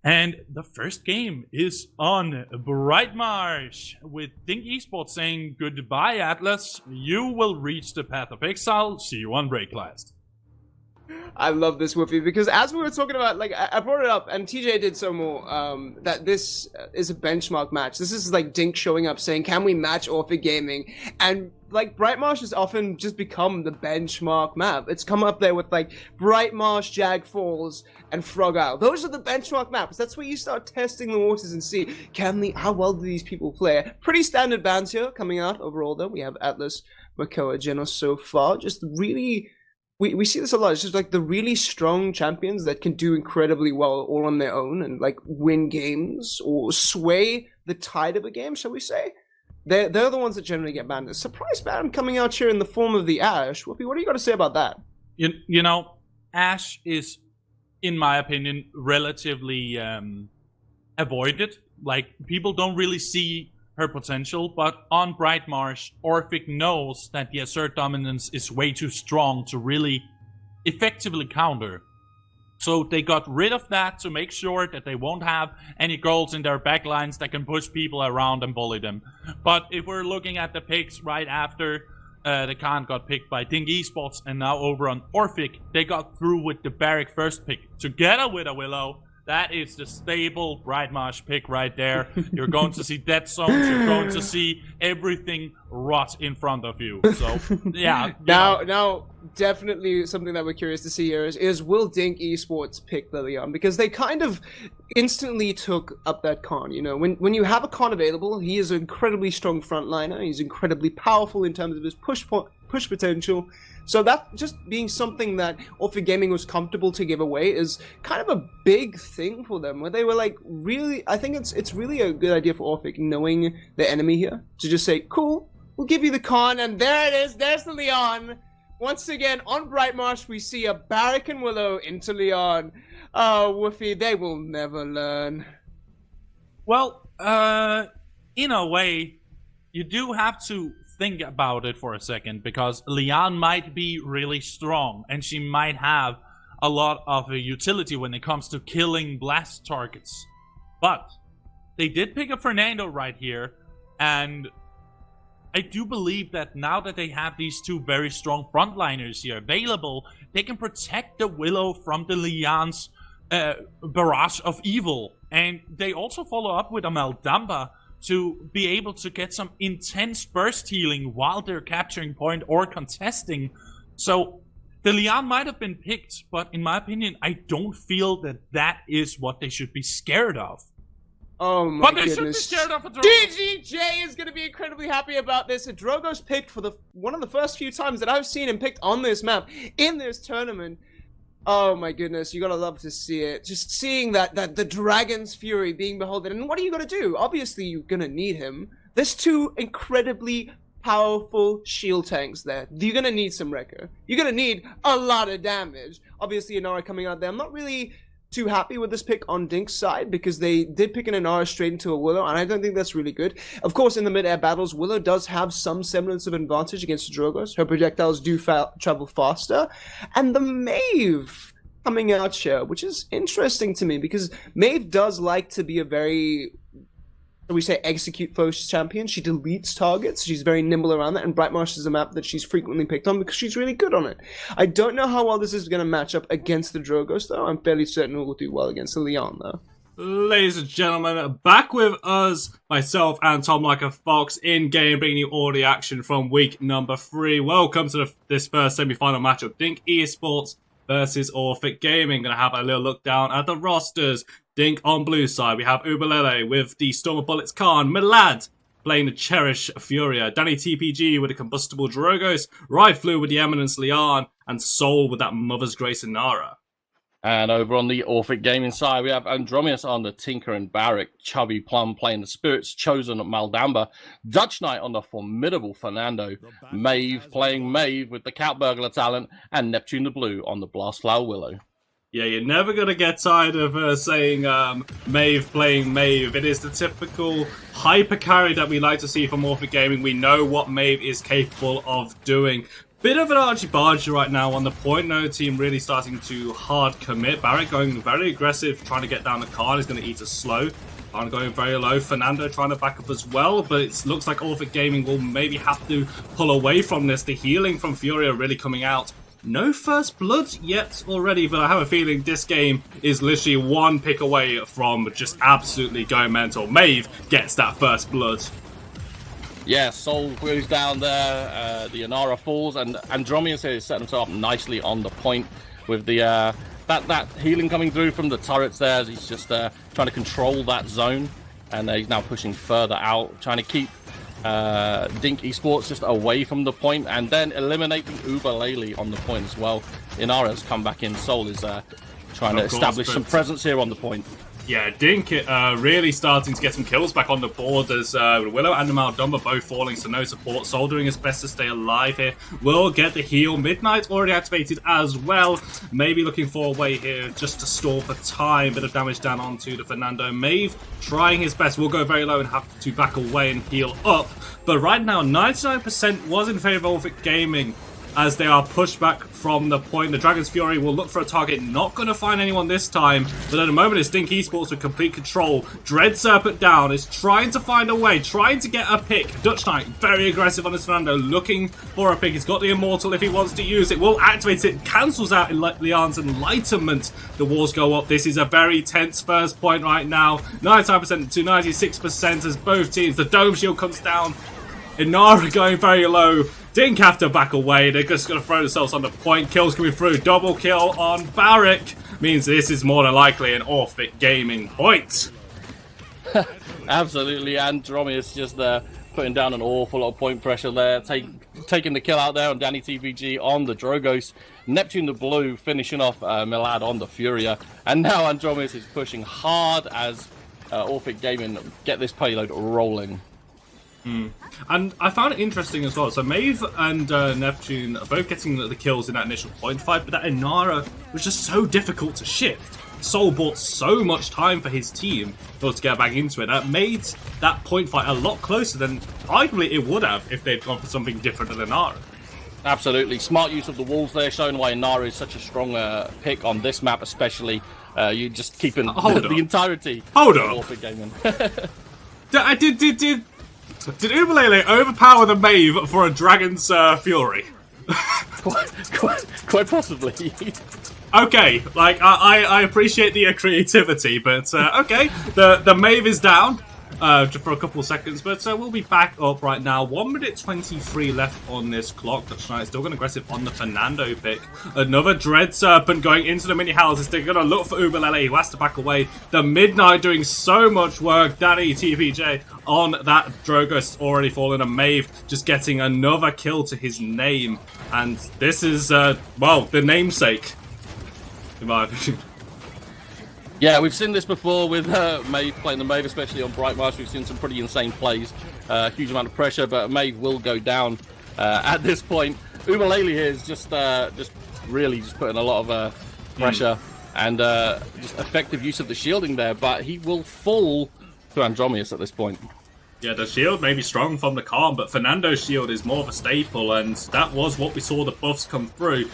And the first game is on Brightmarsh, with Dink Esports saying goodbye, Atlas. You will reach the path of exile. See you on Breaklast. I love this, Woofie, because as we were talking about, like, I brought it up, and TJ did so more, that this is a benchmark match. This is like Dink showing up saying, can we match Orphic Gaming? And, like, Brightmarsh has often just become the benchmark map. It's come up there with, like, Brightmarsh, Jag Falls, and Frog Isle. Those are the benchmark maps. That's where you start testing the waters and see, how well do these people play? Pretty standard bans here coming out overall, though. We have Atlas, Makoa, Genos so far. Just really... We see this a lot. It's just like the really strong champions that can do incredibly well all on their own and like win games or sway the tide of a game, shall we say? They're the ones that generally get banned. A surprise ban coming out here in the form of the Ashe. Whoopi, what do you got to say about that? You know, Ashe is, in my opinion, relatively avoided. Like, people don't really see her potential, but on Brightmarsh, Orphic knows that the assert dominance is way too strong to really effectively counter. So they got rid of that to make sure that they won't have any girls in their backlines that can push people around and bully them. But if we're looking at the picks right after the Khan got picked by Dink Esports, and now over on Orphic, they got through with the Barrack first pick together with a Willow. That is the stable Brightmarsh pick right there. You're going to see dead zones. You're going to see everything rot in front of you. So, yeah. Now, definitely something that we're curious to see here is will Dink Esports pick the Leon? Because they kind of instantly took up that Khan. You know, when you have a Khan available, he is an incredibly strong frontliner. He's incredibly powerful in terms of his push potential. So that just being something that Orphic Gaming was comfortable to give away is kind of a big thing for them, where they were like, really, I think it's really a good idea for Orphic, knowing the enemy here, to just say, cool, we'll give you the Khan, and there it is, there's the Leon. Once again, on Brightmarsh, we see a Barrack and Willow into Leon. Oh, Woofie, they will never learn. Well, in a way, you do have to think about it for a second, because Leon might be really strong and she might have a lot of utility when it comes to killing blast targets, but they did pick up Fernando right here, and I do believe that now that they have these two very strong frontliners here available, they can protect the Willow from the Leon's barrage of evil. And they also follow up with a Maldamba to be able to get some intense burst healing while they're capturing point or contesting. So the Leon might have been picked, but in my opinion, I don't feel that that is what they should be scared of. Oh my goodness. But they should be scared of a Drogo. GGJay is going to be incredibly happy about this. Drogo's picked for one of the first few times that I've seen him picked on this map in this tournament. Oh my goodness, you gotta love to see it. Just seeing that the Dragon's Fury being beholden. And what are you gonna do? Obviously, you're gonna need him. There's two incredibly powerful shield tanks there. You're gonna need some Wrecker. You're gonna need a lot of damage. Obviously, Inara coming out there. I'm not really too happy with this pick on Dink's side, because they did pick an Inara straight into a Willow, and I don't think that's really good. Of course, in the mid-air battles, Willow does have some semblance of advantage against the Drogos. Her projectiles do travel faster. And the Maeve coming out here, which is interesting to me, because Maeve does like to be a very, so we say, execute first champion. She deletes targets. She's very nimble around that, and Brightmarsh is a map that she's frequently picked on because she's really good on it. I don't know how well this is going to match up against the Drogos, though. I'm fairly certain it will do well against the Leon, though. Ladies and gentlemen, back with us, myself and Tom Like a Fox in game, bringing you all the action from week number 3. Welcome to this first semi-final matchup, Dink Esports versus Orphic Gaming. Gonna have a little look down at the rosters. Dink on blue side, we have Ubalele with the Storm of Bullets Khan, Milad playing the Cherish Furia, Danny TPG with the Combustible Drogos, Ryflu with the Eminence Leon, and Soul with that Mother's Grace Inara. And over on the Orphic Gaming side, we have Andromius on the Tinker and Barrack, Chubby Plum playing the Spirits Chosen at Maldamba, Dutch Knight on the formidable Fernando, Maeve playing Maeve with the Cat Burglar talent, and Neptune the Blue on the Blastflower Willow. Yeah, you're never going to get tired of saying Maeve playing Maeve. It is the typical hyper carry that we like to see from Orphic Gaming. We know what Maeve is capable of doing. Bit of an argy-bargy right now on the point. No team really starting to hard commit. Barrett going very aggressive, trying to get down the card. He's going to eat a slow. Khan going very low. Fernando trying to back up as well, but it looks like Orphic Gaming will maybe have to pull away from this. The healing from Furia really coming out. No first blood yet already, but I have a feeling this game is literally one pick away from just absolutely going mental. Maeve gets that first blood. Yeah, Soul goes down there, the Inara falls, and Andromeus here is setting himself up nicely on the point with the that healing coming through from the turrets there as he's just trying to control that zone, and he's now pushing further out, trying to keep Dink Esports just away from the point, and then eliminating Uber on the point as well. Inara's come back in. Soul is trying to establish some presence here on the point. Yeah, Dink really starting to get some kills back on the board as Willow and Maldumba both falling, so no support. Soul doing his best to stay alive here. Will get the heal. Midnight already activated as well. Maybe looking for a way here just to stall for time. Bit of damage down onto the Fernando. Maeve trying his best. Will go very low and have to back away and heal up. But right now, 99% was in favor of Orphic Gaming as they are pushed back from the point. The Dragon's Fury will look for a target, not going to find anyone this time, but at the moment it's Dink Esports with complete control. Dread Serpent down, is trying to find a way, trying to get a pick. Dutch Knight, very aggressive on his Fernando, looking for a pick. He's got the Immortal if he wants to use it, will activate it, cancels out in Leon's Enlightenment. The walls go up. This is a very tense first point right now. 99% to 96% as both teams. The Dome Shield comes down. Inara going very low. Dink have to back away. They're just going to throw themselves on the point. Kills coming through. Double kill on Barrick. Means this is more than likely an Orphic Gaming point. Absolutely. Andromeus just putting down an awful lot of point pressure there. Taking the kill out there on Danny TVG on the Drogos. Neptune the Blue finishing off Milad on the Furia. And now Andromeus is pushing hard as Orphic Gaming get this payload rolling. And I found it interesting as well. So Maeve and Neptune are both getting the kills in that initial point fight, but that Inara was just so difficult to shift. Soul bought so much time for his team in order to get back into it. That made that point fight a lot closer than arguably it would have if they'd gone for something different than Inara. Absolutely. Smart use of the walls there, showing why Inara is such a strong pick on this map, especially. You just keeping the entirety of Orphic Gaming. Did Ubalele overpower the Maeve for a Dragon's Fury? quite possibly. Okay, like I appreciate the creativity, but okay, the Maeve is down just for a couple of seconds, but we'll be back up right now. 1 minute 23 left on this clock. Dutch Knight still going aggressive on the Fernando pick. Another Dread Serpent going into the mini houses. They're going to look for Ubalele, who has to back away. The Midnight doing so much work. Danny TPJ on that Drogos already fallen, and Maeve just getting another kill to his name. And this is, well, the namesake, in my opinion. Yeah, we've seen this before with Maeve playing the Maeve, especially on Bright Marsh. We've seen some pretty insane plays, huge amount of pressure, but Maeve will go down at this point. Umalele here is just really putting a lot of pressure and just effective use of the shielding there, but he will fall to Andromeus at this point. Yeah, the shield may be strong from the Khan, but Fernando's shield is more of a staple, and that was what we saw the buffs come through.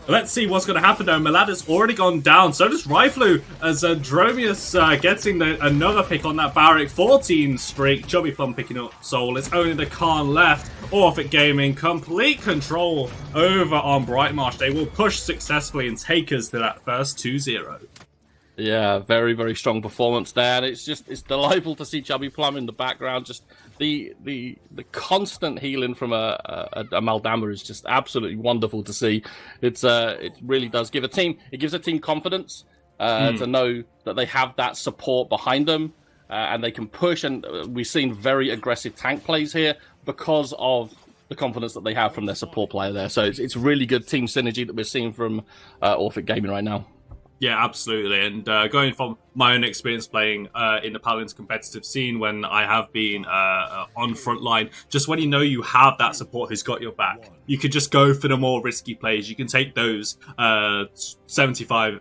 Let's see what's going to happen though. Milad has already gone down, so does Ryflu, as Andromeus getting another pick on that Barrick 14 streak. Chubby Plum picking up Soul. It's only the Khan left. Orphic Gaming, complete control over on Brightmarsh. They will push successfully and take us to that first 2-0. Yeah, very, very strong performance there. And it's delightful to see Chubby Plum in the background. Just the constant healing from a Maldamba is just absolutely wonderful to see. It really does give a team confidence to know that they have that support behind them and they can push. And we've seen very aggressive tank plays here because of the confidence that they have from their support player there. So it's really good team synergy that we're seeing from Orphic Gaming right now. Yeah, absolutely. And going from my own experience playing in the Paladins competitive scene when I have been on front line, just when you know you have that support who's got your back, you could just go for the more risky plays. You can take those 75,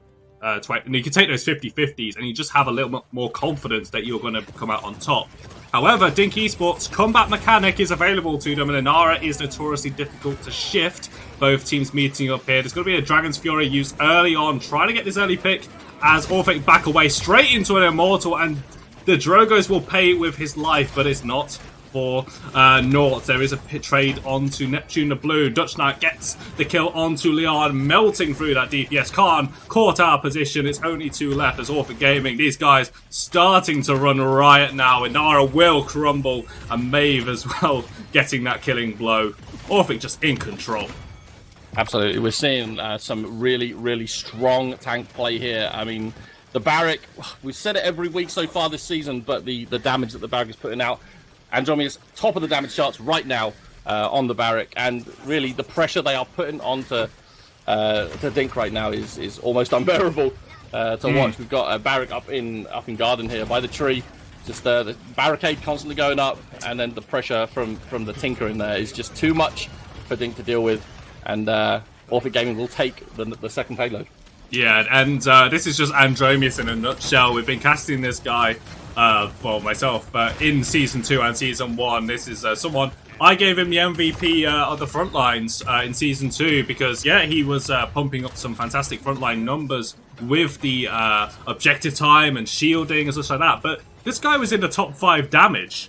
20, and you can take those 50-50s, and you just have a little bit more confidence that you're going to come out on top. However, Dink Esports' combat mechanic is available to them, and Inara is notoriously difficult to shift. Both teams meeting up here. There's going to be a Dragon's Fury used early on, trying to get this early pick as Orphic back away straight into an Immortal, and the Drogos will pay with his life, but it's not for naught. There is a trade onto Neptune the Blue. Dutch Knight gets the kill onto Leon, melting through that DPS. Khan caught our position. It's only 2 left as Orphic Gaming. These guys starting to run riot now. Inara will crumble, and Maeve as well getting that killing blow. Orphic just in control. Absolutely. We're seeing some really, really strong tank play here. I mean, the Barrack, we've said it every week so far this season, but the damage that the Barrack is putting out, Andromeda's top of the damage charts right now on the Barrack, and really the pressure they are putting onto Dink right now is almost unbearable to watch. We've got a Barrack up in garden here by the tree, just the barricade constantly going up, and then the pressure from the Tinker in there is just too much for Dink to deal with, and Orphic Gaming will take the second payload. Yeah, and this is just Andromeus in a nutshell. We've been casting this guy, well, myself, in Season 2 and Season 1. This is someone, I gave him the MVP of the front lines in Season 2 because, yeah, he was pumping up some fantastic frontline numbers with the objective time and shielding and such like that. But this guy was in the top 5 damage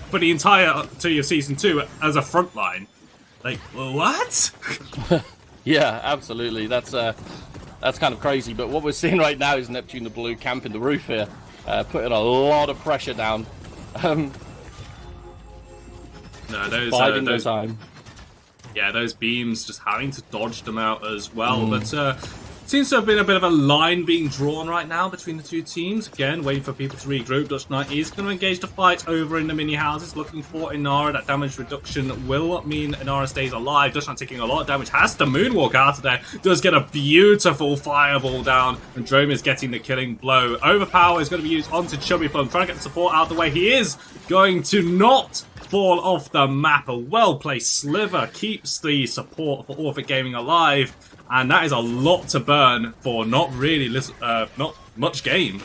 for the entirety of Season 2 as a frontline. Like, what? Yeah, absolutely. That's kind of crazy. But what we're seeing right now is Neptune the Blue camping the roof here, putting a lot of pressure down. No, those time. Yeah, those beams, just having to dodge them out as well. But seems to have been a bit of a line being drawn right now between the two teams. Again, waiting for people to regroup. Dutch Knight is going to engage the fight over in the mini houses, looking for Inara. That damage reduction will mean Inara stays alive. Dutch Knight taking a lot of damage, has to moonwalk out of there. Does get a beautiful fireball down, and Drome is getting the killing blow. Overpower is going to be used onto Chubby Plum, trying to get the support out of the way. He is going to not fall off the map. A well-placed sliver keeps the support for Orphic Gaming alive. And that is a lot to burn for not much game.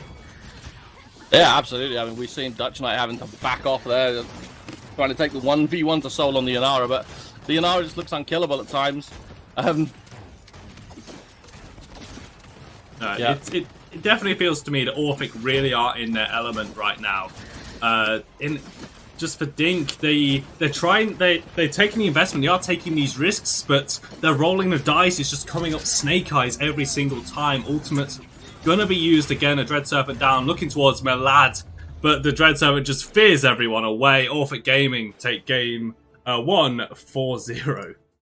Yeah, absolutely. I mean, we've seen Dutch Knight having to back off there, trying to take the 1v1 to soul on the Inara, but the Inara just looks unkillable at times. It definitely feels to me that Orphic really are in their element right now. Just for Dink, they're taking the investment, they are taking these risks, but they're rolling the dice. It's just coming up snake eyes every single time. Ultimate's gonna be used again, a Dread Serpent down, looking towards Melad, but the Dread Serpent just fears everyone away. Orphic Gaming take game 1 4-0.